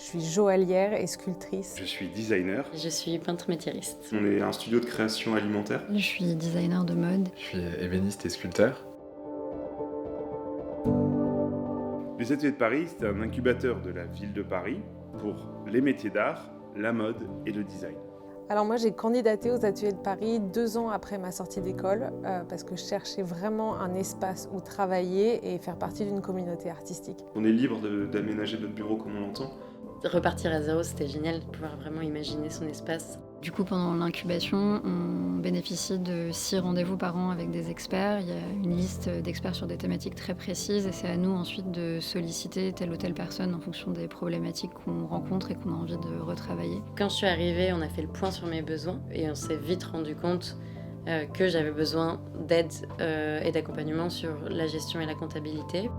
suis joaillière et sculptrice. Je suis designer. Je suis peintre métiériste. On est un studio de création alimentaire. Je suis designer de mode. Je suis ébéniste et sculpteur. Les Ateliers de Paris, c'est un incubateur de la ville de Paris pour les métiers d'art, la mode et le design. Alors moi j'ai candidaté aux Ateliers de Paris 2 ans après ma sortie d'école parce que je cherchais vraiment un espace où travailler et faire partie d'une communauté artistique. On est libre d'aménager notre bureau comme on l'entend. Repartir à zéro, c'était génial de pouvoir vraiment imaginer son espace. Du coup, pendant l'incubation, on bénéficie de 6 rendez-vous par an avec des experts. Il y a une liste d'experts sur des thématiques très précises et c'est à nous ensuite de solliciter telle ou telle personne en fonction des problématiques qu'on rencontre et qu'on a envie de retravailler. Quand je suis arrivée, on a fait le point sur mes besoins et on s'est vite rendu compte que j'avais besoin d'aide et d'accompagnement sur la gestion et la comptabilité.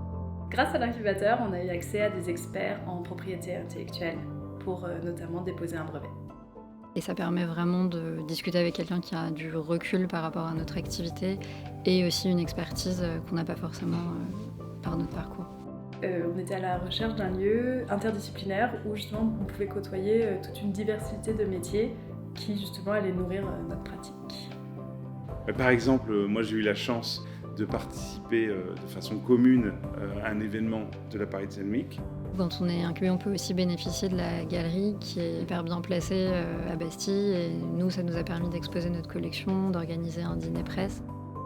Grâce à l'incubateur, on a eu accès à des experts en propriété intellectuelle pour notamment déposer un brevet. Et ça permet vraiment de discuter avec quelqu'un qui a du recul par rapport à notre activité et aussi une expertise qu'on n'a pas forcément par notre parcours. On était à la recherche d'un lieu interdisciplinaire où justement on pouvait côtoyer toute une diversité de métiers qui justement allaient nourrir notre pratique. Par exemple, moi j'ai eu la chance de participer de façon commune à un événement de la Paris Design Week. Quand on est incubé, on peut aussi bénéficier de la galerie qui est hyper bien placée à Bastille. Et nous, ça nous a permis d'exposer notre collection, d'organiser un dîner presse.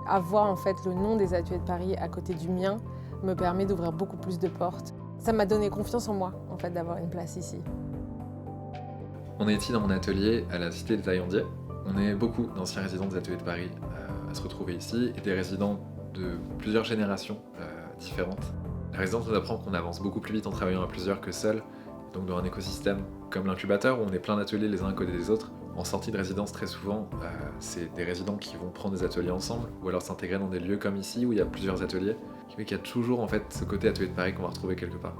Avoir en fait le nom des Ateliers de Paris à côté du mien me permet d'ouvrir beaucoup plus de portes. Ça m'a donné confiance en moi en fait d'avoir une place ici. On est ici dans mon atelier à la Cité des Taillandiers. On est beaucoup d'anciens résidents des Ateliers de Paris à se retrouver ici et des résidents de plusieurs générations différentes. La résidence nous apprend qu'on avance beaucoup plus vite en travaillant à plusieurs que seul, donc dans un écosystème comme l'incubateur où on est plein d'ateliers les uns à côté des autres. En sortie de résidence, très souvent, c'est des résidents qui vont prendre des ateliers ensemble ou alors s'intégrer dans des lieux comme ici où il y a plusieurs ateliers, qui fait qu'il y a toujours en fait ce côté atelier de Paris qu'on va retrouver quelque part.